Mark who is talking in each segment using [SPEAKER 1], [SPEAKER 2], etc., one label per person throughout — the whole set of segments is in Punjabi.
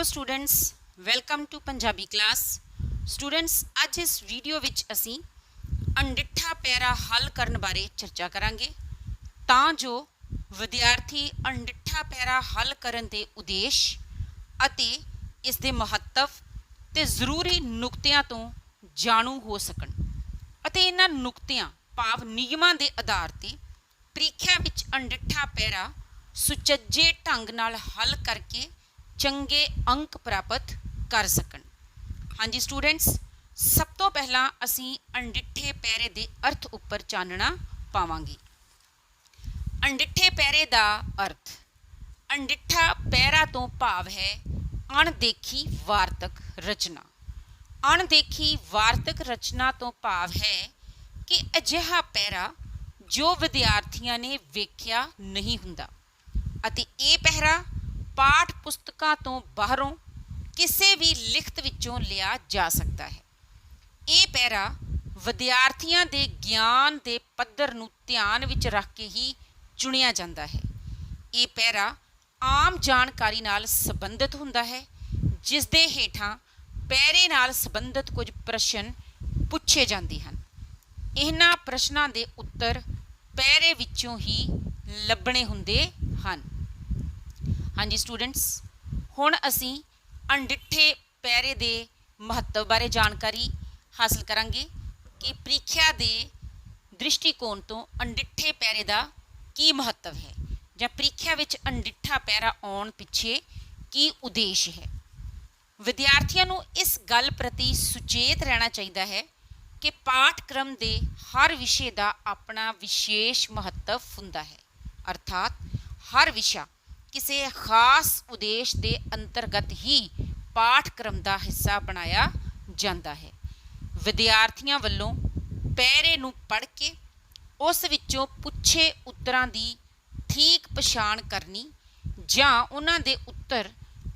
[SPEAKER 1] Hello students, welcome to Punjabi class. Students, अज इस वीडियो विच असी अनडिठा पैरा हल करन बारे चर्चा करांगे तां जो विद्यार्थी अनडिठा पैरा हल करन दे उद्देश अते इस दे महत्व ते ज़रूरी नुकतियां तो जाणू हो सकन अते इन्हां नुकतियां भाव नियमां दे आधार ते ਪ੍ਰੀਖਿਆ ਵਿੱਚ ਅਣਡਿੱਠਾ ਪੈਰਾ ਸੁਚੱਜੇ ਢੰਗ ਨਾਲ ਹੱਲ ਕਰਕੇ ਚੰਗੇ ਅੰਕ ਪ੍ਰਾਪਤ ਕਰ ਸਕਣ। ਹਾਂਜੀ ਸਟੂਡੈਂਟਸ, ਸਭ ਤੋਂ ਪਹਿਲਾਂ ਅਸੀਂ ਅਣਡਿੱਠੇ ਪੈਰੇ ਦੇ ਅਰਥ ਉੱਪਰ ਚਾਨਣਾ ਪਾਵਾਂਗੇ। ਅਣਡਿੱਠੇ ਪੈਰੇ ਦਾ ਅਰਥ। ਅਣਡਿੱਠਾ ਪੈਰਾ ਤੋਂ ਭਾਵ ਹੈ ਅਣਦੇਖੀ ਵਾਰਤਕ ਰਚਨਾ। ਅਣਦੇਖੀ ਵਾਰਤਕ ਰਚਨਾ ਤੋਂ ਭਾਵ ਹੈ ਕਿ ਅਜਿਹਾ ਪੈਰਾ ਜੋ ਵਿਦਿਆਰਥੀਆਂ ਨੇ ਵੇਖਿਆ ਨਹੀਂ ਹੁੰਦਾ ਅਤੇ ਇਹ ਪਹਿਰਾ ਪਾਠ ਪੁਸਤਕਾਂ ਤੋਂ ਬਾਹਰੋਂ ਕਿਸੇ ਵੀ ਲਿਖਤ ਵਿੱਚੋਂ ਲਿਆ ਜਾ ਸਕਦਾ ਹੈ। ਇਹ ਪਹਿਰਾ ਵਿਦਿਆਰਥੀਆਂ ਦੇ ਗਿਆਨ ਦੇ ਪੱਧਰ ਨੂੰ ਧਿਆਨ ਵਿੱਚ ਰੱਖ ਕੇ ਹੀ ਚੁਣਿਆ ਜਾਂਦਾ ਹੈ। ਇਹ ਪਹਿਰਾ ਆਮ ਜਾਣਕਾਰੀ ਨਾਲ ਸੰਬੰਧਿਤ ਹੁੰਦਾ ਹੈ, ਜਿਸ ਦੇ ਹੇਠਾਂ ਪਹਿਰੇ ਨਾਲ ਸੰਬੰਧਿਤ ਕੁਝ ਪ੍ਰਸ਼ਨ ਪੁੱਛੇ ਜਾਂਦੇ ਹਨ। ਇਹਨਾਂ ਪ੍ਰਸ਼ਨਾਂ ਦੇ ਉੱਤਰ ਪਹਿਰੇ ਵਿੱਚੋਂ ਹੀ ਲੱਭਣੇ ਹੁੰਦੇ ਹਨ। ਹਾਂਜੀ ਸਟੂਡੈਂਟਸ, ਹੁਣ ਅਸੀਂ ਅਣਡਿੱਠੇ ਪਹਿਰੇ ਦੇ ਮਹੱਤਵ ਬਾਰੇ ਜਾਣਕਾਰੀ ਹਾਸਲ ਕਰਾਂਗੇ ਕਿ ਪ੍ਰੀਖਿਆ ਦੇ ਦ੍ਰਿਸ਼ਟੀਕੋਣ ਤੋਂ ਅਣਡਿੱਠੇ ਪਹਿਰੇ ਦਾ ਕੀ ਮਹੱਤਵ ਹੈ ਜਾਂ ਪ੍ਰੀਖਿਆ ਵਿੱਚ ਅਣਡਿੱਠਾ ਪਹਿਰਾ ਆਉਣ ਪਿੱਛੇ ਕੀ ਉਦੇਸ਼ ਹੈ। ਵਿਦਿਆਰਥੀਆਂ ਨੂੰ ਇਸ ਗੱਲ ਪ੍ਰਤੀ ਸੁਚੇਤ ਰਹਿਣਾ ਚਾਹੀਦਾ ਹੈ ਕਿ ਪਾਠਕ੍ਰਮ ਦੇ ਹਰ ਵਿਸ਼ੇ ਦਾ ਆਪਣਾ ਵਿਸ਼ੇਸ਼ ਮਹੱਤਵ ਹੁੰਦਾ ਹੈ, ਅਰਥਾਤ ਹਰ ਵਿਸ਼ਾ ਕਿਸੇ ਖਾਸ ਉਦੇਸ਼ ਦੇ ਅੰਤਰਗਤ ਹੀ ਪਾਠਕ੍ਰਮ ਦਾ ਹਿੱਸਾ ਬਣਾਇਆ ਜਾਂਦਾ ਹੈ। ਵਿਦਿਆਰਥੀਆਂ ਵੱਲੋਂ ਪਹਿਰੇ ਨੂੰ ਪੜ੍ਹ ਕੇ ਉਸ ਵਿੱਚੋਂ ਪੁੱਛੇ ਉੱਤਰਾਂ ਦੀ ਠੀਕ ਪਛਾਣ ਕਰਨੀ ਜਾਂ ਉਹਨਾਂ ਦੇ ਉੱਤਰ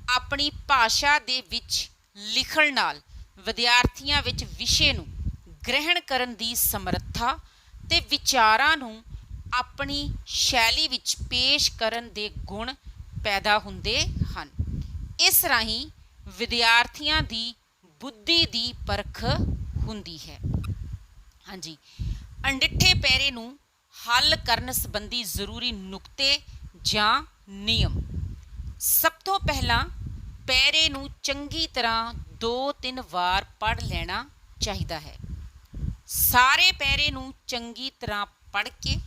[SPEAKER 1] ਆਪਣੀ ਭਾਸ਼ਾ ਦੇ ਵਿੱਚ ਲਿਖਣ ਨਾਲ ਵਿਦਿਆਰਥੀਆਂ ਵਿੱਚ ਵਿਸ਼ੇ ਨੂੰ ਗ੍ਰਹਿਣ ਕਰਨ ਦੀ ਸਮਰੱਥਾ ਤੇ ਵਿਚਾਰਾਂ ਨੂੰ ਆਪਣੀ ਸ਼ੈਲੀ ਵਿੱਚ ਪੇਸ਼ ਕਰਨ ਦੇ ਗੁਣ ਪੈਦਾ ਹੁੰਦੇ ਹਨ। ਇਸ ਰਾਹੀਂ ਵਿਦਿਆਰਥੀਆਂ ਦੀ ਬੁੱਧੀ ਦੀ ਪਰਖ ਹੁੰਦੀ ਹੈ। ਹਾਂਜੀ, ਅਣਡਿੱਠੇ ਪਹਿਰੇ ਨੂੰ ਹੱਲ ਕਰਨ ਸੰਬੰਧੀ ਜ਼ਰੂਰੀ ਨੁਕਤੇ ਜਾਂ ਨਿਯਮ। ਸਭ ਤੋਂ ਪਹਿਲਾਂ ਪਹਿਰੇ ਨੂੰ ਚੰਗੀ ਤਰ੍ਹਾਂ 2-3 ਵਾਰ ਪੜ੍ਹ ਲੈਣਾ ਚਾਹੀਦਾ ਹੈ। ਸਾਰੇ ਪਹਿਰੇ ਨੂੰ ਚੰਗੀ ਤਰ੍ਹਾਂ ਪੜ੍ਹ ਕੇ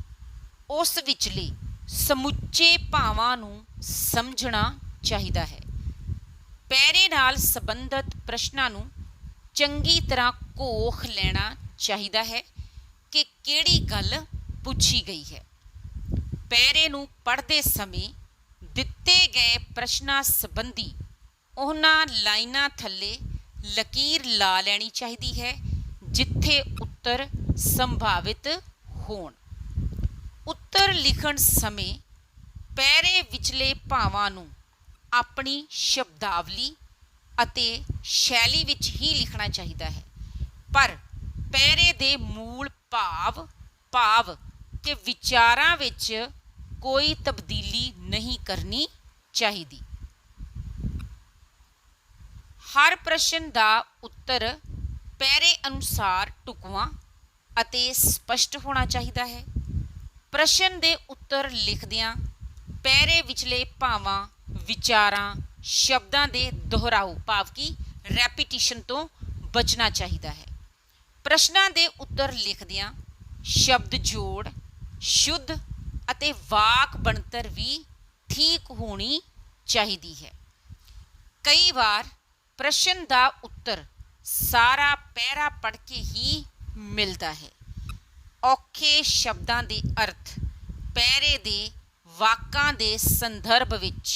[SPEAKER 1] ਉਸ ਵਿਚਲੇ ਸਮੁੱਚੇ ਭਾਵਾਂ ਨੂੰ ਸਮਝਣਾ ਚਾਹੀਦਾ ਹੈ। ਪਹਿਰੇ ਨਾਲ ਸੰਬੰਧਿਤ ਪ੍ਰਸ਼ਨਾਂ ਨੂੰ ਚੰਗੀ ਤਰ੍ਹਾਂ ਘੋਖ ਲੈਣਾ ਚਾਹੀਦਾ ਹੈ ਕਿ ਕਿਹੜੀ ਗੱਲ ਪੁੱਛੀ ਗਈ ਹੈ। ਪਹਿਰੇ ਨੂੰ ਪੜ੍ਹਦੇ ਸਮੇਂ ਦਿੱਤੇ ਗਏ ਪ੍ਰਸ਼ਨਾਂ ਸੰਬੰਧੀ ਉਹਨਾਂ ਲਾਈਨਾਂ ਥੱਲੇ ਲਕੀਰ ਲਾ ਲੈਣੀ ਚਾਹੀਦੀ ਹੈ ਜਿੱਥੇ ਉੱਤਰ ਸੰਭਾਵਿਤ ਹੋਣ। ਉੱਤਰ ਲਿਖਣ ਸਮੇਂ ਪਹਿਰੇ ਵਿਚਲੇ ਭਾਵਾਂ ਨੂੰ ਆਪਣੀ ਸ਼ਬਦਾਵਲੀ ਅਤੇ ਸ਼ੈਲੀ ਵਿੱਚ ਹੀ ਲਿਖਣਾ ਚਾਹੀਦਾ ਹੈ, ਪਰ ਪਹਿਰੇ ਦੇ ਮੂਲ ਭਾਵ ਕਿ ਵਿਚਾਰਾਂ ਵਿੱਚ ਕੋਈ ਤਬਦੀਲੀ ਨਹੀਂ ਕਰਨੀ ਚਾਹੀਦੀ। ਹਰ ਪ੍ਰਸ਼ਨ ਦਾ ਉੱਤਰ ਪਹਿਰੇ ਅਨੁਸਾਰ ਢੁਕਵਾਂ ਅਤੇ ਸਪਸ਼ਟ ਹੋਣਾ ਚਾਹੀਦਾ ਹੈ। ਪ੍ਰਸ਼ਨ ਦੇ ਉੱਤਰ ਲਿਖਦਿਆਂ ਪਹਿਰੇ ਵਿਚਲੇ ਭਾਵਾਂ, ਵਿਚਾਰਾਂ, ਸ਼ਬਦਾਂ ਦੇ ਦੁਹਰਾਓ ਭਾਵ ਕਿ ਰੈਪੀਟੀਸ਼ਨ ਤੋਂ ਬਚਣਾ ਚਾਹੀਦਾ ਹੈ। ਪ੍ਰਸ਼ਨਾਂ ਦੇ ਉੱਤਰ ਲਿਖਦਿਆਂ ਸ਼ਬਦ ਜੋੜ, ਸ਼ੁੱਧ ਅਤੇ ਵਾਕ ਬਣਤਰ ਵੀ ਠੀਕ ਹੋਣੀ ਚਾਹੀਦੀ ਹੈ। ਕਈ ਵਾਰ ਪ੍ਰਸ਼ਨ ਦਾ ਉੱਤਰ ਸਾਰਾ ਪਹਿਰਾ ਪੜ੍ਹ ਕੇ ਹੀ ਮਿਲਦਾ ਹੈ। ਔਖੇ ਸ਼ਬਦਾਂ ਦੇ ਅਰਥ ਪਹਿਰੇ ਦੇ ਵਾਕਾਂ ਦੇ ਸੰਦਰਭ ਵਿੱਚ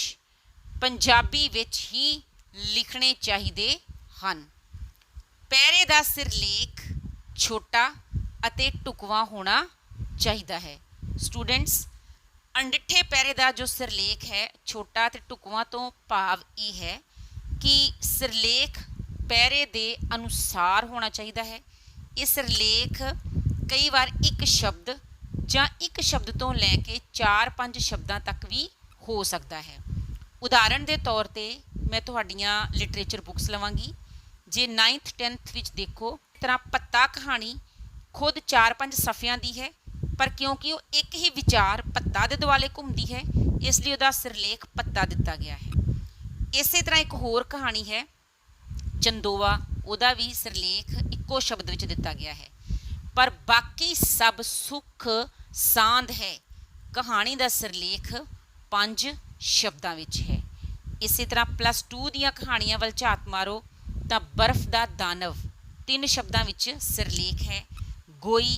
[SPEAKER 1] ਪੰਜਾਬੀ ਵਿੱਚ ਹੀ ਲਿਖਣੇ ਚਾਹੀਦੇ ਹਨ। ਪਹਿਰੇ ਦਾ ਸਿਰਲੇਖ ਛੋਟਾ ਅਤੇ ਢੁਕਵਾਂ ਹੋਣਾ ਚਾਹੀਦਾ ਹੈ। ਸਟੂਡੈਂਟਸ, ਅਣਡਿੱਠੇ ਪਹਿਰੇ ਦਾ ਜੋ ਸਿਰਲੇਖ ਹੈ ਛੋਟਾ ਅਤੇ ਢੁਕਵਾਂ ਤੋਂ ਭਾਵ ਇਹ ਹੈ ਕਿ ਸਿਰਲੇਖ ਪਹਿਰੇ ਦੇ ਅਨੁਸਾਰ ਹੋਣਾ ਚਾਹੀਦਾ ਹੈ। ਇਹ ਸਿਰਲੇਖ ਕਈ ਵਾਰ ਇੱਕ ਸ਼ਬਦ ਜਾਂ ਇੱਕ ਸ਼ਬਦ ਤੋਂ ਲੈ ਕੇ 4-5 ਸ਼ਬਦਾਂ ਤੱਕ ਵੀ ਹੋ ਸਕਦਾ ਹੈ। ਉਦਾਹਰਣ ਦੇ ਤੌਰ ਤੇ मैं तुहाड़ियां लिटरेचर बुक्स लवांगी। जे 9th 10th विच देखो इस तरह पत्ता कहानी खुद 4-5 सफ़ियां दी है, पर क्योंकि वो एक ही विचार पत्ता दे दुआले घूमती है इसलिए उसका सिरलेख पत्ता दिता गया है। इस तरह एक होर कहानी है चंदोआ, ਉਹਦਾ भी सिरलेख इक्को शब्द विच दिता गया है, पर बाकी सब सुख सांध है। कहानी का सिरलेख 5 शब्दों विच है। इसी तरह +2 दीयां कहानियां वल झात मारो तो बर्फ का दानव 3 शब्दों विच सिरलेख है, गोई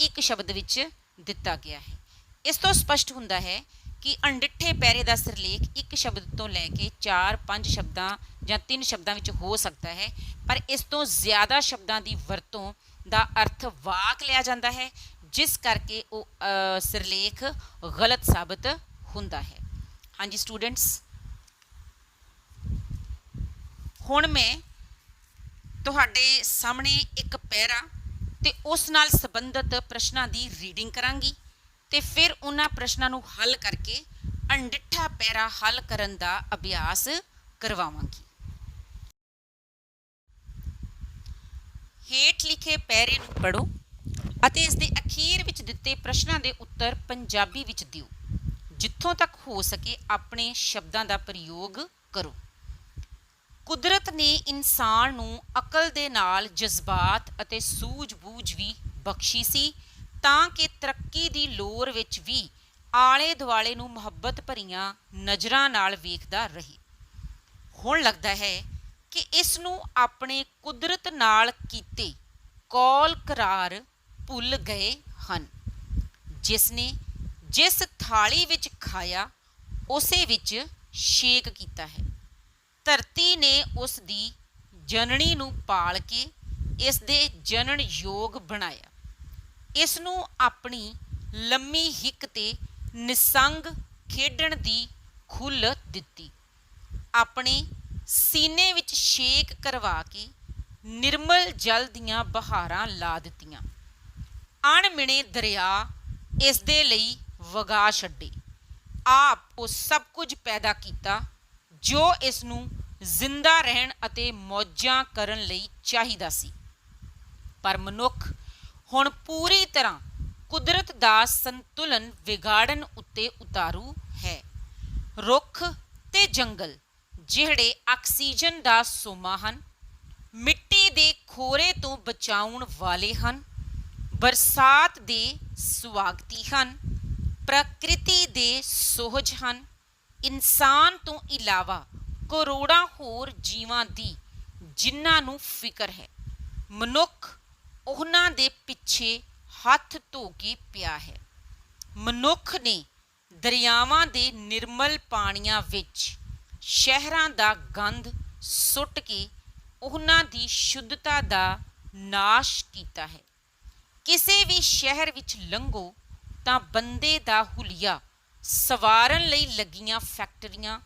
[SPEAKER 1] 1 शब्द विच दिता गया है। इस तो स्पष्ट हुंदा है कि अणडिठे पैरे का सिरलेख 1 शब्द तो लैके 4-5 शब्दों या 3 शब्दों विच हो सकता है, पर इस तो ज़्यादा शब्दों की वरतों का अर्थ वाक लिया जाता है, जिस करके वो सिरलेख गलत साबित हुंदा है। हाँ जी स्टूडेंट्स, हुण मैं तुहाडे सामने एक पैरा ते उस नाल संबंधित प्रश्नों की रीडिंग करांगी ते फिर उन्हां प्रश्नों नूं हल करके अणडिठा पैरा हल करन दा अभ्यास करवावांगी। हेठ लिखे पैरे नूं पढ़ो ਅਤੇ ਇਸ ਦੇ ਅਖੀਰ ਵਿੱਚ ਦਿੱਤੇ ਪ੍ਰਸ਼ਨਾਂ ਦੇ ਉੱਤਰ ਪੰਜਾਬੀ ਵਿੱਚ ਦਿਓ। ਜਿੱਥੋਂ ਤੱਕ ਹੋ ਸਕੇ ਆਪਣੇ ਸ਼ਬਦਾਂ ਦਾ ਪ੍ਰਯੋਗ ਕਰੋ। ਕੁਦਰਤ ਨੇ ਇਨਸਾਨ ਨੂੰ ਅਕਲ ਦੇ ਨਾਲ ਜਜ਼ਬਾਤ ਅਤੇ ਸੂਝ-ਬੂਝ ਵੀ ਬਖਸ਼ੀ ਸੀ ਤਾਂ ਕਿ ਤਰੱਕੀ ਦੀ ਲੋਰ ਵਿੱਚ ਵੀ ਆਲੇ ਦੁਆਲੇ ਨੂੰ ਮੁਹੱਬਤ ਭਰੀਆਂ ਨਜ਼ਰਾਂ ਨਾਲ ਵੇਖਦਾ ਰਹੇ। ਹੁਣ ਲੱਗਦਾ ਹੈ ਕਿ ਇਸ ਨੂੰ ਆਪਣੇ ਕੁਦਰਤ ਨਾਲ ਕੀਤੇ ਕੌਲ ਕਰਾਰ ਭੁੱਲ ਗਏ ਹਨ। ਜਿਸਨੇ ਜਿਸ ਥਾਲੀ ਵਿੱਚ ਖਾਇਆ ਉਸੇ ਵਿੱਚ ਛੇਕ ਕੀਤਾ ਹੈ। ਧਰਤੀ ਨੇ ਉਸ ਦੀ ਜਨਨੀ ਨੂੰ ਪਾਲ ਕੇ ਇਸ ਦੇ ਜਨਨ ਯੋਗ ਬਣਾਇਆ। ਇਸ ਨੂੰ ਆਪਣੀ ਲੰਮੀ ਹਿੱਕ ਤੇ ਨਿਸੰਗ ਖੇਡਣ ਦੀ ਖੁੱਲ੍ਹ ਦਿੱਤੀ। ਆਪਣੇ ਸੀਨੇ ਵਿੱਚ ਛੇਕ ਕਰਵਾ ਕੇ ਨਿਰਮਲ ਜਲ ਦੀਆਂ ਬਹਾਰਾਂ ਲਾ ਦਿੱਤੀਆਂ। ਅਣਮਿਣੇ ਦਰਿਆ ਇਸ ਦੇ ਲਈ ਵਗਾ ਛੱਡੇ। ਆਪ ਉਹ ਸਭ ਕੁਝ ਪੈਦਾ ਕੀਤਾ ਜੋ ਇਸ ਨੂੰ ਜ਼ਿੰਦਾ ਰਹਿਣ ਅਤੇ ਮੌਜਾਂ ਕਰਨ ਲਈ ਚਾਹੀਦਾ ਸੀ। ਪਰ ਮਨੁੱਖ ਹੁਣ ਪੂਰੀ ਤਰ੍ਹਾਂ ਕੁਦਰਤ ਦਾ ਸੰਤੁਲਨ ਵਿਗਾੜਨ ਉੱਤੇ ਉਤਾਰੂ ਹੈ। ਰੁੱਖ ਤੇ ਜੰਗਲ ਜਿਹੜੇ ਆਕਸੀਜਨ ਦਾ ਸੋਮਾ ਹਨ, ਮਿੱਟੀ ਦੇ ਖੋਰੇ ਤੋਂ ਬਚਾਉਣ ਵਾਲੇ ਹਨ, ਬਰਸਾਤ ਦੇ ਸੁਆਗਤੀ ਹਨ, ਪ੍ਰਕਿਰਤੀ ਦੇ ਸੋਹਜ ਹਨ, ਇਨਸਾਨ ਤੋਂ ਇਲਾਵਾ ਕਰੋੜਾਂ ਹੋਰ ਜੀਵਾਂ ਦੀ ਜਿਨ੍ਹਾਂ ਨੂੰ ਫਿਕਰ ਹੈ। ਮਨੁੱਖ ਉਹਨਾਂ ਦੇ ਪਿੱਛੇ ਹੱਥ ਧੋ ਕੇ ਪਿਆ ਹੈ। ਮਨੁੱਖ ਨੇ ਦਰਿਆਵਾਂ ਦੇ ਨਿਰਮਲ ਪਾਣੀਆਂ ਵਿੱਚ ਸ਼ਹਿਰਾਂ ਦਾ ਗੰਦ ਸੁੱਟ ਕੇ ਉਹਨਾਂ ਦੀ ਸ਼ੁੱਧਤਾ ਦਾ ਨਾਸ਼ ਕੀਤਾ ਹੈ। ਕਿਸੇ ਵੀ ਸ਼ਹਿਰ ਵਿੱਚ ਲੰਘੋ ਤਾਂ ਬੰਦੇ ਦਾ ਹੁਲੀਆ ਸਵਾਰਨ ਲਈ ਲੱਗੀਆਂ ਫੈਕਟਰੀਆਂ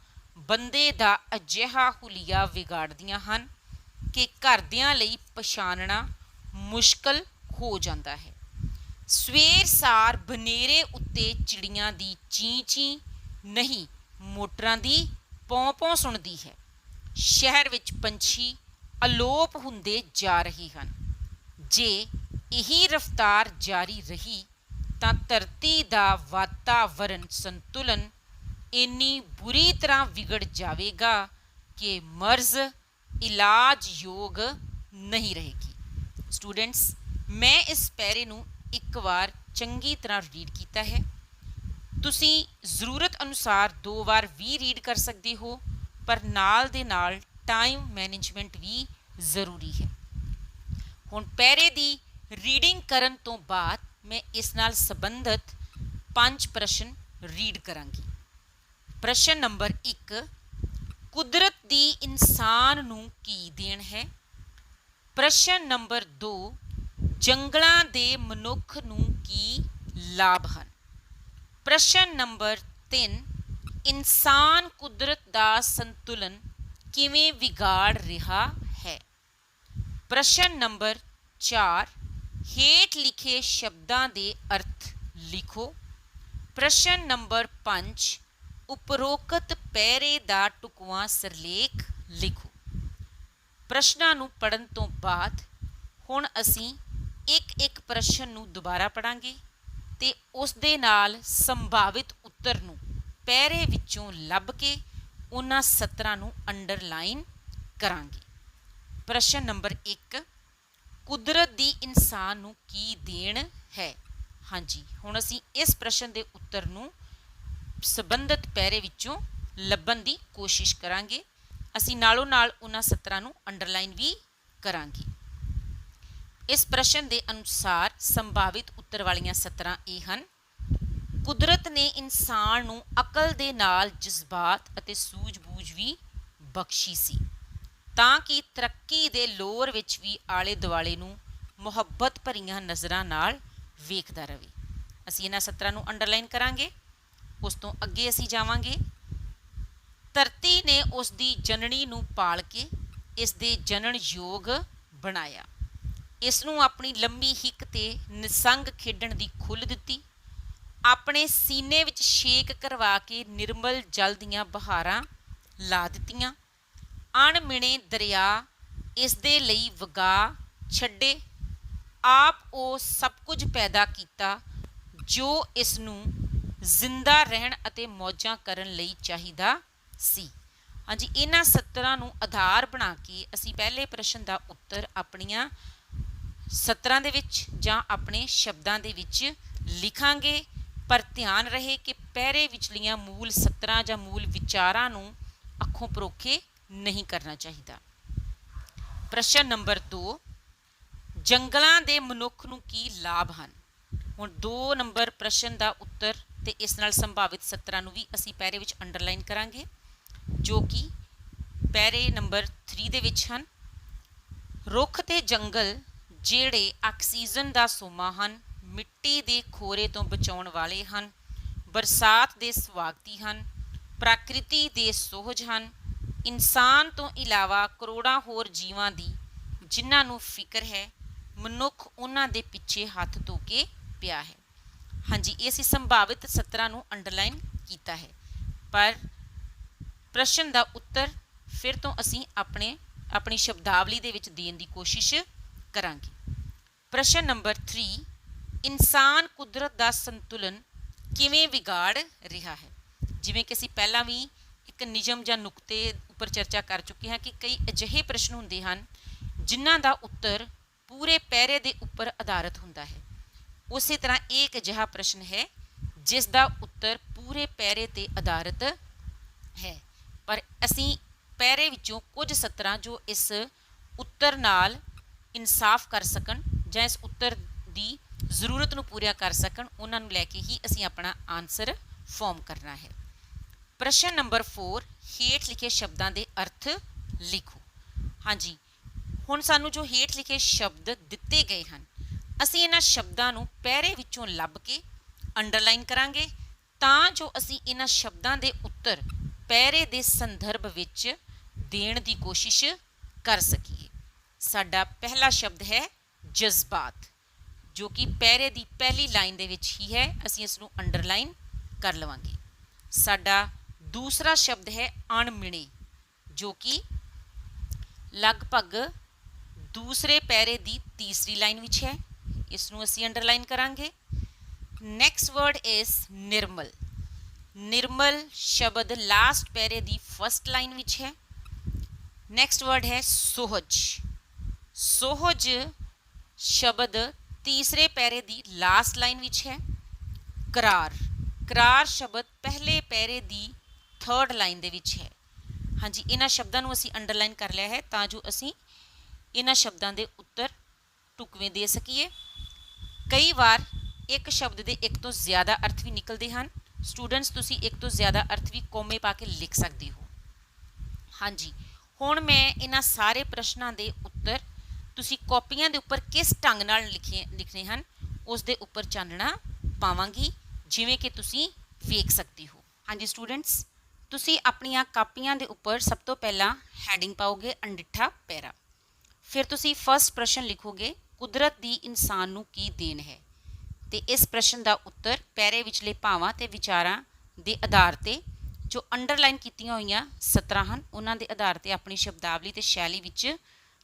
[SPEAKER 1] ਬੰਦੇ ਦਾ ਅਜਿਹਾ ਹੁਲੀਆ ਵਿਗਾੜਦੀਆਂ ਹਨ ਕਿ ਘਰਦਿਆਂ ਲਈ ਪਛਾਣਨਾ ਮੁਸ਼ਕਲ ਹੋ ਜਾਂਦਾ ਹੈ। ਸਵੇਰ ਸਾਰ ਬਨੇਰੇ ਉੱਤੇ ਚਿੜੀਆਂ ਦੀ ਚੀਂ ਚੀਂ ਨਹੀਂ, ਮੋਟਰਾਂ ਦੀ ਪੌਂ ਪੌਂ ਸੁਣਦੀ ਹੈ। ਸ਼ਹਿਰ ਵਿੱਚ ਪੰਛੀ ਅਲੋਪ ਹੁੰਦੇ ਜਾ ਰਹੇ ਹਨ। ਜੇ ਇਹੀ ਰਫ਼ਤਾਰ ਜਾਰੀ ਰਹੀ ਤਾਂ ਧਰਤੀ ਦਾ ਵਾਤਾਵਰਨ ਸੰਤੁਲਨ ਇੰਨੀ ਬੁਰੀ ਤਰ੍ਹਾਂ ਵਿਗੜ ਜਾਵੇਗਾ ਕਿ ਮਰਜ਼ ਇਲਾਜ ਯੋਗ ਨਹੀਂ ਰਹੇਗੀ। ਸਟੂਡੈਂਟਸ, ਮੈਂ ਇਸ ਪੈਰੇ ਨੂੰ ਇੱਕ ਵਾਰ ਚੰਗੀ ਤਰ੍ਹਾਂ ਰੀਡ ਕੀਤਾ ਹੈ। ਤੁਸੀਂ ਜ਼ਰੂਰਤ ਅਨੁਸਾਰ 2 ਵਾਰ ਵੀ ਰੀਡ ਕਰ ਸਕਦੇ ਹੋ, ਪਰ ਨਾਲ ਦੇ ਨਾਲ ਟਾਈਮ ਮੈਨੇਜਮੈਂਟ ਵੀ ਜ਼ਰੂਰੀ ਹੈ। ਹੁਣ ਪੈਰੇ ਦੀ ਰੀਡਿੰਗ ਕਰਨ ਤੋਂ ਬਾਅਦ ਮੈਂ ਇਸ ਨਾਲ ਸੰਬੰਧਿਤ 5 ਪ੍ਰਸ਼ਨ ਰੀਡ ਕਰਾਂਗੀ। ਪ੍ਰਸ਼ਨ ਨੰਬਰ 1, ਕੁਦਰਤ ਦੀ ਇਨਸਾਨ ਨੂੰ ਕੀ ਦੇਣ ਹੈ? ਪ੍ਰਸ਼ਨ ਨੰਬਰ 2, ਜੰਗਲਾਂ ਦੇ ਮਨੁੱਖ ਨੂੰ ਕੀ ਲਾਭ ਹਨ? ਪ੍ਰਸ਼ਨ ਨੰਬਰ 3, ਇਨਸਾਨ ਕੁਦਰਤ ਦਾ ਸੰਤੁਲਨ ਕਿਵੇਂ ਵਿਗਾੜ ਰਿਹਾ ਹੈ? ਪ੍ਰਸ਼ਨ ਨੰਬਰ 4, ਹੇਠ ਲਿਖੇ ਸ਼ਬਦਾਂ ਦੇ ਅਰਥ ਲਿਖੋ। ਪ੍ਰਸ਼ਨ ਨੰਬਰ 5, ਉਪਰੋਕਤ ਪੈਰੇ ਦਾ ਢੁਕਵਾਂ ਸਿਰਲੇਖ ਲਿਖੋ। ਪ੍ਰਸ਼ਨਾਂ ਨੂੰ ਪੜ੍ਹਨ ਤੋਂ ਬਾਅਦ ਹੁਣ ਅਸੀਂ ਇੱਕ ਪ੍ਰਸ਼ਨ ਨੂੰ ਦੁਬਾਰਾ ਪੜ੍ਹਾਂਗੇ ਤੇ ਉਸ ਦੇ ਨਾਲ ਸੰਭਾਵਿਤ ਉੱਤਰ ਨੂੰ ਪੈਰੇ ਵਿੱਚੋਂ ਲੱਭ ਕੇ ਉਹਨਾਂ ਸਤਰਾਂ ਨੂੰ ਅੰਡਰਲਾਈਨ ਕਰਾਂਗੇ। ਪ੍ਰਸ਼ਨ ਨੰਬਰ 1, ਕੁਦਰਤ ਦੀ ਇਨਸਾਨ ਨੂੰ ਕੀ ਦੇਣ ਹੈ? ਹਾਂਜੀ, ਹੁਣ ਅਸੀਂ ਇਸ ਪ੍ਰਸ਼ਨ ਦੇ ਉੱਤਰ ਨੂੰ ਸੰਬੰਧਿਤ ਪੈਰੇ ਵਿੱਚੋਂ ਲੱਭਣ ਦੀ ਕੋਸ਼ਿਸ਼ ਕਰਾਂਗੇ। ਅਸੀਂ ਨਾਲੋਂ ਨਾਲ ਉਹਨਾਂ ਸਤਰਾਂ ਨੂੰ ਅੰਡਰਲਾਈਨ ਵੀ ਕਰਾਂਗੇ। ਇਸ ਪ੍ਰਸ਼ਨ ਦੇ ਅਨੁਸਾਰ ਸੰਭਾਵਿਤ ਉੱਤਰ ਵਾਲੀਆਂ ਸਤਰਾਂ ਇਹ ਹਨ: ਕੁਦਰਤ ਨੇ ਇਨਸਾਨ ਨੂੰ ਅਕਲ ਦੇ ਨਾਲ ਜਜ਼ਬਾਤ ਅਤੇ ਸੂਝ-ਬੂਝ ਵੀ ਬਖਸ਼ੀ ਸੀ ਤਾਂ ਕਿ ਤਰੱਕੀ ਦੇ ਲੋਰ ਵਿੱਚ ਵੀ ਆਲੇ ਦੁਆਲੇ ਨੂੰ ਮੁਹੱਬਤ ਭਰੀਆਂ ਨਜ਼ਰਾਂ ਨਾਲ ਵੇਖਦਾ ਰਹੇ। ਅਸੀਂ ਇਹਨਾਂ ਸਤਰਾਂ ਨੂੰ ਅੰਡਰਲਾਈਨ ਕਰਾਂਗੇ। ਉਸ ਤੋਂ ਅੱਗੇ ਅਸੀਂ ਜਾਵਾਂਗੇ। ਧਰਤੀ ਨੇ ਉਸ ਦੀ ਜਨਨੀ ਨੂੰ ਪਾਲ ਕੇ ਇਸ ਦੇ ਜਨਨ ਯੋਗ ਬਣਾਇਆ, ਇਸ ਨੂੰ ਆਪਣੀ ਲੰਮੀ ਹਿੱਕ ਤੇ ਨਿਸੰਗ ਖੇਡਣ ਦੀ ਖੁੱਲ੍ਹ ਦਿੱਤੀ, ਆਪਣੇ ਸੀਨੇ ਵਿੱਚ ਛੇਕ ਕਰਵਾ ਕੇ ਨਿਰਮਲ ਜਲ ਦੀਆਂ ਬਹਾਰਾਂ ਲਾ ਦਿੱਤੀਆਂ, ਅਣਮਿਣੇ ਦਰਿਆ ਇਸ ਦੇ ਲਈ ਵਗਾ ਛੱਡੇ, ਆਪ ਉਹ ਸਭ ਕੁਝ ਪੈਦਾ ਕੀਤਾ ਜੋ ਇਸ ਨੂੰ ਜ਼ਿੰਦਾ ਰਹਿਣ ਅਤੇ ਮੌਜਾਂ ਕਰਨ ਲਈ ਚਾਹੀਦਾ ਸੀ। ਹਾਂਜੀ, ਇਹਨਾਂ ਸਤਰਾਂ ਨੂੰ ਆਧਾਰ ਬਣਾ ਕੇ ਅਸੀਂ ਪਹਿਲੇ ਪ੍ਰਸ਼ਨ ਦਾ ਉੱਤਰ ਆਪਣੀਆਂ ਸਤਰਾਂ ਦੇ ਵਿੱਚ ਜਾਂ ਆਪਣੇ ਸ਼ਬਦਾਂ ਦੇ ਵਿੱਚ ਲਿਖਾਂਗੇ, ਪਰ ਧਿਆਨ ਰਹੇ ਕਿ ਪੈਰੇ ਵਿਚਲੀਆਂ ਮੂਲ ਸਤਰਾਂ ਜਾਂ ਮੂਲ ਵਿਚਾਰਾਂ ਨੂੰ ਅੱਖੋਂ ਪਰੋਖੇ ਨਹੀਂ ਕਰਨਾ ਚਾਹੀਦਾ। ਪ੍ਰਸ਼ਨ ਨੰਬਰ 2, ਜੰਗਲਾਂ ਦੇ ਮਨੁੱਖ ਨੂੰ ਕੀ ਲਾਭ ਹਨ? ਹੁਣ 2 ਨੰਬਰ ਪ੍ਰਸ਼ਨ ਦਾ ਉੱਤਰ ਤੇ ਇਸ ਨਾਲ ਸੰਭਾਵਿਤ ਸਤਰਾਂ ਨੂੰ ਵੀ ਅਸੀਂ ਪੈਰੇ ਵਿੱਚ ਅੰਡਰਲਾਈਨ ਕਰਾਂਗੇ, ਜੋ ਕਿ ਪੈਰੇ ਨੰਬਰ 3 ਦੇ ਵਿੱਚ ਹਨ। ਰੁੱਖ ਤੇ ਜੰਗਲ ਜਿਹੜੇ ਆਕਸੀਜਨ ਦਾ ਸੋਮਾ ਹਨ, ਮਿੱਟੀ ਦੇ ਖੋਰੇ ਤੋਂ ਬਚਾਉਣ ਵਾਲੇ ਹਨ, ਬਰਸਾਤ ਦੇ ਸਵਾਗਤੀ ਹਨ, ਪ੍ਰਕਿਰਤੀ ਦੇ ਸੋਹਜ ਹਨ, ਇਨਸਾਨ ਤੋਂ ਇਲਾਵਾ ਕਰੋੜਾਂ ਹੋਰ ਜੀਵਾਂ ਦੀ ਜਿਨ੍ਹਾਂ ਨੂੰ ਫਿਕਰ ਹੈ, ਮਨੁੱਖ ਉਹਨਾਂ ਦੇ ਪਿੱਛੇ ਹੱਥ ਧੋ ਕੇ ਪਿਆ ਹੈ। ਹਾਂਜੀ, ਇਹ ਅਸੀਂ ਸੰਭਾਵਿਤ ਸਤਰਾਂ ਨੂੰ ਅੰਡਰਲਾਈਨ ਕੀਤਾ ਹੈ, ਪਰ ਪ੍ਰਸ਼ਨ ਦਾ ਉੱਤਰ ਫਿਰ ਤੋਂ ਅਸੀਂ ਆਪਣੀ ਸ਼ਬਦਾਵਲੀ ਦੇ ਵਿੱਚ ਦੇਣ ਦੀ ਕੋਸ਼ਿਸ਼ ਕਰਾਂਗੇ। ਪ੍ਰਸ਼ਨ ਨੰਬਰ 3, ਇਨਸਾਨ ਕੁਦਰਤ ਦਾ ਸੰਤੁਲਨ ਕਿਵੇਂ ਵਿਗਾੜ ਰਿਹਾ ਹੈ? ਜਿਵੇਂ ਕਿ ਅਸੀਂ ਪਹਿਲਾਂ ਵੀ ਇੱਕ ਨਿਯਮ ਜਾਂ ਨੁਕਤੇ ਉੱਪਰ ਚਰਚਾ ਕਰ ਚੁੱਕੇ ਹਾਂ ਕਿ ਕਈ ਅਜਿਹੇ ਪ੍ਰਸ਼ਨ ਹੁੰਦੇ ਹਨ ਜਿਨ੍ਹਾਂ ਦਾ ਉੱਤਰ ਪੂਰੇ ਪੈਰੇ ਦੇ ਉੱਪਰ ਆਧਾਰਿਤ ਹੁੰਦਾ ਹੈ। ਉਸੇ ਤਰ੍ਹਾਂ ਇਹ ਇੱਕ ਅਜਿਹਾ ਪ੍ਰਸ਼ਨ ਹੈ ਜਿਸ ਦਾ ਉੱਤਰ ਪੂਰੇ ਪੈਰੇ 'ਤੇ ਆਧਾਰਿਤ ਹੈ, ਪਰ ਅਸੀਂ ਪੈਰੇ ਵਿੱਚੋਂ ਕੁਝ ਸਤਰਾਂ ਜੋ ਇਸ ਉੱਤਰ ਨਾਲ ਇਨਸਾਫ ਕਰ ਸਕਣ ਜਾਂ ਇਸ ਉੱਤਰ ਦੀ ਜ਼ਰੂਰਤ ਨੂੰ ਪੂਰਾ ਕਰ ਸਕਣ, ਉਹਨਾਂ ਨੂੰ ਲੈ ਕੇ ਹੀ ਅਸੀਂ ਆਪਣਾ ਆਨਸਰ ਫਾਰਮ ਕਰਨਾ ਹੈ। ਪ੍ਰਸ਼ਨ ਨੰਬਰ 4, ਹੇਠ ਲਿਖੇ ਸ਼ਬਦਾਂ ਦੇ ਅਰਥ ਲਿਖੋ। ਹਾਂਜੀ, ਹੁਣ ਸਾਨੂੰ ਜੋ ਹੇਠ ਲਿਖੇ ਸ਼ਬਦ ਦਿੱਤੇ ਗਏ ਹਨ, ਅਸੀਂ ਇਹਨਾਂ ਸ਼ਬਦਾਂ ਨੂੰ ਪੈਰੇ ਵਿੱਚੋਂ ਲੱਭ ਕੇ ਅੰਡਰਲਾਈਨ ਕਰਾਂਗੇ ਤਾਂ ਜੋ ਅਸੀਂ ਇਹਨਾਂ ਸ਼ਬਦਾਂ ਦੇ ਉੱਤਰ ਪੈਰੇ ਦੇ ਸੰਦਰਭ ਵਿੱਚ ਦੇਣ ਦੀ ਕੋਸ਼ਿਸ਼ ਕਰ ਸਕੀਏ। ਸਾਡਾ ਪਹਿਲਾ ਸ਼ਬਦ ਹੈ ਜਜ਼ਬਾਤ, ਜੋ ਕਿ ਪੈਰੇ ਦੀ ਪਹਿਲੀ ਲਾਈਨ ਦੇ ਵਿੱਚ ਹੀ ਹੈ, ਅਸੀਂ ਇਸ ਨੂੰ ਅੰਡਰਲਾਈਨ ਕਰ ਲਵਾਂਗੇ। ਸਾਡਾ ਦੂਸਰਾ ਸ਼ਬਦ ਹੈ ਅਣਮਿਣੇ, ਜੋ ਕਿ ਲਗਭਗ ਦੂਸਰੇ ਪੈਰੇ ਦੀ ਤੀਸਰੀ ਲਾਈਨ ਵਿੱਚ ਹੈ, ਇਸ ਨੂੰ ਅਸੀਂ ਅੰਡਰਲਾਈਨ ਕਰਾਂਗੇ। ਨੈਕਸਟ ਵਰਡ ਇਜ਼ ਨਿਰਮਲ। ਨਿਰਮਲ ਸ਼ਬਦ ਲਾਸਟ ਪੈਰੇ ਦੀ ਫਸਟ ਲਾਈਨ ਵਿੱਚ ਹੈ। ਨੈਕਸਟ ਵਰਡ ਹੈ ਸੋਹਜ। ਸੋਹਜ ਸ਼ਬਦ ਤੀਸਰੇ ਪੈਰੇ ਦੀ ਲਾਸਟ ਲਾਈਨ ਵਿੱਚ ਹੈ। ਕਰਾਰ। ਕਰਾਰ ਸ਼ਬਦ ਪਹਿਲੇ ਪੈਰੇ ਦੀ ਥਰਡ ਲਾਈਨ ਦੇ ਵਿੱਚ ਹੈ। ਹਾਂਜੀ, ਇਹਨਾਂ ਸ਼ਬਦਾਂ ਨੂੰ ਅਸੀਂ ਅੰਡਰਲਾਈਨ ਕਰ ਲਿਆ ਹੈ ਤਾਂ ਜੋ ਅਸੀਂ ਇਹਨਾਂ ਸ਼ਬਦਾਂ ਦੇ ਉੱਤਰ ਢੁਕਵੇਂ ਦੇ ਸਕੀਏ। ਕਈ ਵਾਰ ਇੱਕ ਸ਼ਬਦ ਦੇ ਇੱਕ ਤੋਂ ਜ਼ਿਆਦਾ ਅਰਥ ਵੀ ਨਿਕਲਦੇ ਹਨ। ਸਟੂਡੈਂਟਸ, ਤੁਸੀਂ ਇੱਕ ਤੋਂ ਜ਼ਿਆਦਾ ਅਰਥ ਵੀ ਕੋਮੇ ਪਾ ਕੇ ਲਿਖ ਸਕਦੇ ਹੋ। ਹਾਂਜੀ, ਹੁਣ ਮੈਂ ਇਹਨਾਂ ਸਾਰੇ ਪ੍ਰਸ਼ਨਾਂ ਦੇ ਉੱਤਰ ਤੁਸੀਂ ਕਾਪੀਆਂ ਦੇ ਉੱਪਰ ਕਿਸ ਢੰਗ ਨਾਲ ਲਿਖਣੇ ਹਨ ਉਸ ਦੇ ਉੱਪਰ ਚਾਨਣਾ ਪਾਵਾਂਗੀ, ਜਿਵੇਂ ਕਿ ਤੁਸੀਂ ਵੇਖ ਸਕਦੇ ਹੋ। ਹਾਂਜੀ ਸਟੂਡੈਂਟਸ, ਤੁਸੀਂ ਆਪਣੀਆਂ ਕਾਪੀਆਂ ਦੇ ਉੱਪਰ ਸਭ ਤੋਂ ਪਹਿਲਾਂ ਹੈਡਿੰਗ ਪਾਓਗੇ ਅਣਡਿੱਠਾ ਪੈਰਾ। ਫਿਰ ਤੁਸੀਂ ਫਸਟ ਪ੍ਰਸ਼ਨ ਲਿਖੋਗੇ ਕੁਦਰਤ ਦੀ ਇਨਸਾਨ ਨੂੰ ਕੀ ਦੇਣ ਹੈ, ਤੇ ਇਸ ਪ੍ਰਸ਼ਨ ਦਾ ਉੱਤਰ ਪੈਰੇ ਵਿਚਲੇ ਭਾਵਾਂ ਤੇ ਵਿਚਾਰਾਂ ਦੇ ਆਧਾਰ ਤੇ जो अंडरलाइन कीतियां होईयां सतरां हन उन्हां दे आधार ते अपनी शब्दावली ते शैली विच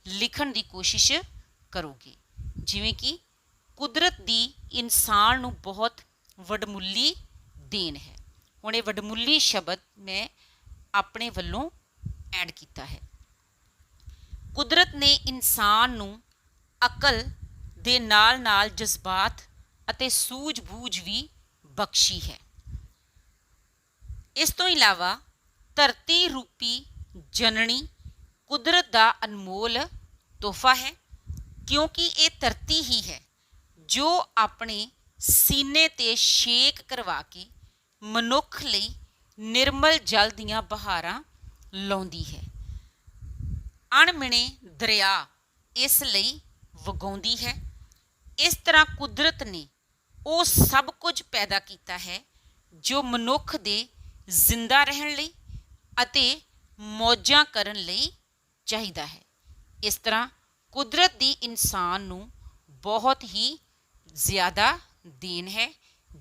[SPEAKER 1] लिखण दी कोशिश करोगे। जिवें कि कुदरत दी इंसान नूं बहुत वडमुल्ली देन है। हुण ये वडमुल्ली शब्द मैं अपने वल्लों ऐड कीता है। कुदरत ने इंसान नूं अकल दे नाल नाल जज्बात अते सूझ-बूझ भी बख्शी है। इस तो इलावा धरती रूपी जननी कुदरत का अनमोल तोहफा है, क्योंकि ये धरती ही है जो अपने सीने ते शेक करवा के मनुख लई निर्मल जल दियां बहारां लाउंदी है। अणमिणे दरिया इस लई वगाउंदी है। इस तरह कुदरत ने वो सब कुछ पैदा किया है जो मनुख दे जिंदा रहन लई अते मौजां करन लई चाहिदा है। इस तरह कुदरत दी इंसान नूं बहुत ही ज़्यादा देन है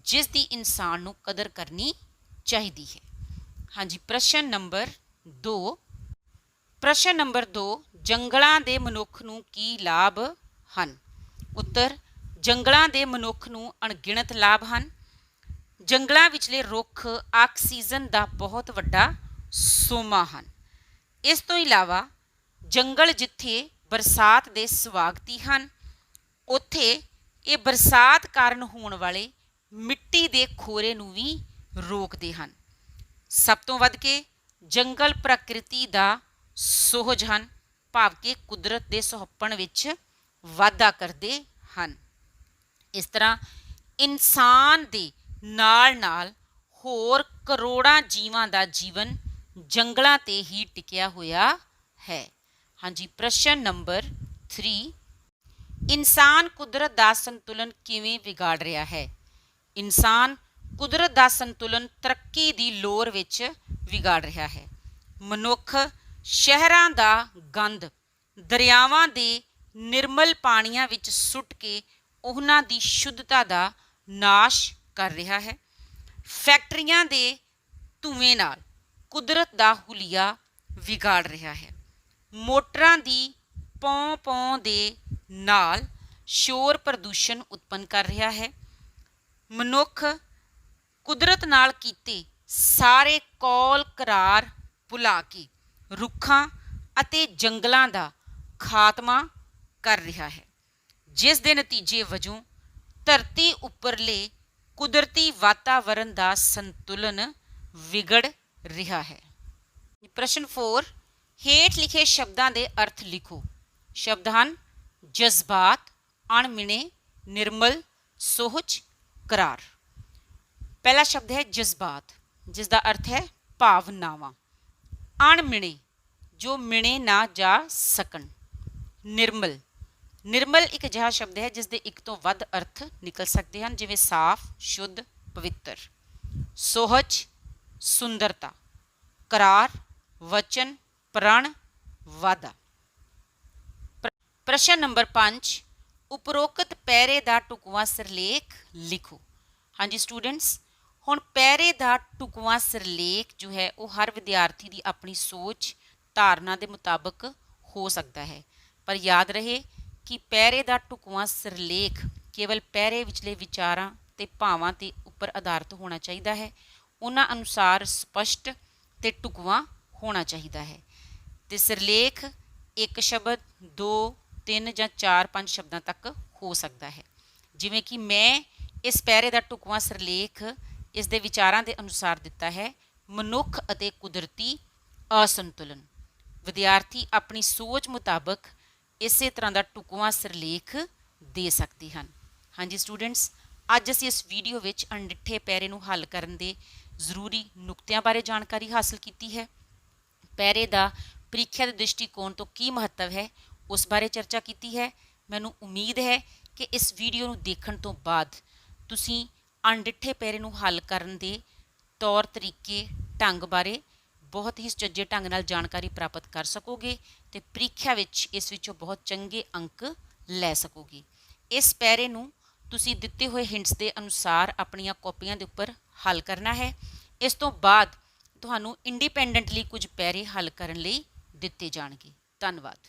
[SPEAKER 1] जिस दी इंसान नूं कदर करनी चाहिदी है। हाँ जी, प्रश्न नंबर 2। प्रश्न नंबर 2, जंगलां दे मनुख नूं की लाभ हन? उत्तर, जंगलां दे मनुख नूं अणगिणत लाभ हन। जंगलां विचले रुख आक्सीजन का बहुत वड्डा सोमा हन। इस तो इलावा जंगल जिथे बरसात के स्वागती हन, उत्थे ये बरसात कारण होने वाले मिट्टी के खोरे नूं भी रोकते हैं। सब तो वध के जंगल प्रकृति का सोहज हन, भाव के कुदरत के सुहप्पण विच वाधा करते हैं। इस तरह इंसान दे नाल नाल होर करोड़ां जीवां दा जीवन जंगलां ते ही टिकिया होया है। हाँ जी, प्रश्न नंबर 3, इंसान कुदरत दा संतुलन किवें बिगाड़ रहा है? इंसान कुदरत दा संतुलन तरक्की दी लोर विच बिगाड़ रहा है। मनुख शहरां दा गंद दरियावां दे निर्मल पानियां विच सुट के उन्हां दी शुद्धता दा नाश कर रहा है। फैक्ट्रियां दे धुएं नाल कुदरत दा हुलिया बिगाड़ रहा है। मोटरां दी पौं पौं दे नाल शोर प्रदूषण उत्पन्न कर रहा है। मनुख कुदरत नाल कीते सारे कौल करार भुला के रुखां अते जंगलां दा खात्मा कर रहा है, जिस दे नतीजे वजों धरती उपरले कुदरती वातावरण का संतुलन विगड़ रहा है। प्रश्न 4, हेठ लिखे शब्दों के अर्थ लिखो। शब्द हैं जज्बात, अणमिणे, निर्मल, सोहज, करार। पहला शब्द है जज्बात, जिसका अर्थ है भावनावां। अणमिणे, जो मिणे ना जा सकन। निर्मल, निर्मल एक अजिहा शब्द है जिसके एक तो वध अर्थ निकल सकते हैं, जिवें साफ, शुद्ध, पवित्र। सोहज, सुंदरता। करार, वचन, प्रण, वादा। प्रश्न नंबर 5, उपरोक्त पैरे का ढुकवां सिरलेख लिखो। हाँ जी स्टूडेंट्स, हुण पैरे का ढुकवां सिरलेख जो है वो हर विद्यार्थी की अपनी सोच धारणा के मुताबिक हो सकता है, पर याद रहे कि पैरे का ढुकवां सिरलेख केवल पैरे विचले विचारां ते भावां ते उपर आधारित होना चाहिए है। उन्हां अनुसार स्पष्ट ते ढुकवां होना चाहिए है। ते सिरलेख एक शब्द, 2, 3 या 4, 5 शब्दों तक हो सकता है। जिवें कि मैं इस पैरे का ढुकवां सिरलेख इस दे विचारां दे अनुसार दिता है, मनुख अते कुदरती असंतुलन। विद्यार्थी अपनी सोच मुताबिक इसे तरह का ढुकवां सिरलेख दे सकते हैं। हाँ जी स्टूडेंट्स, अज असीं इस वीडियो विच अणडिठे पैरे नूं हल करन दे जरूरी नुकतियां बारे जानकारी हासिल की है। पैरे का ਪ੍ਰੀਖਿਆ ਦੇ ਦ੍ਰਿਸ਼ਟੀਕੋਣ ਤੋਂ ਕੀ ਮਹੱਤਵ ਹੈ ਉਸ ਬਾਰੇ ਚਰਚਾ ਕੀਤੀ ਹੈ। ਮੈਨੂੰ ਉਮੀਦ ਹੈ ਕਿ ਇਸ ਵੀਡੀਓ ਨੂੰ ਦੇਖਣ ਤੋਂ ਬਾਅਦ ਤੁਸੀਂ ਅਣਡਿੱਠੇ ਪੈਰੇ ਨੂੰ ਹੱਲ ਕਰਨ ਦੇ ਤੌਰ ਤਰੀਕੇ ਢੰਗ ਬਾਰੇ ਬਹੁਤ ਹੀ ਸੁਚੱਜੇ ਢੰਗ ਨਾਲ ਜਾਣਕਾਰੀ ਪ੍ਰਾਪਤ ਕਰ ਸਕੋਗੇ ਤੇ ਪ੍ਰੀਖਿਆ ਵਿੱਚ ਇਸ ਵਿੱਚੋਂ ਬਹੁਤ ਚੰਗੇ ਅੰਕ ਲੈ ਸਕੋਗੇ। ਇਸ ਪੈਰੇ ਨੂੰ ਤੁਸੀਂ ਦਿੱਤੇ ਹੋਏ ਹਿੰਟਸ ਦੇ ਅਨੁਸਾਰ ਆਪਣੀਆਂ ਕਾਪੀਆਂ ਦੇ ਉੱਪਰ ਹੱਲ ਕਰਨਾ ਹੈ। ਇਸ ਤੋਂ ਬਾਅਦ ਤੁਹਾਨੂੰ ਇੰਡੀਪੈਂਡੈਂਟਲੀ ਕੁਝ ਪੈਰੇ ਹੱਲ ਕਰਨ ਲਈ ਦਿੱਤੇ ਜਾਣਗੇ। ਧੰਨਵਾਦ।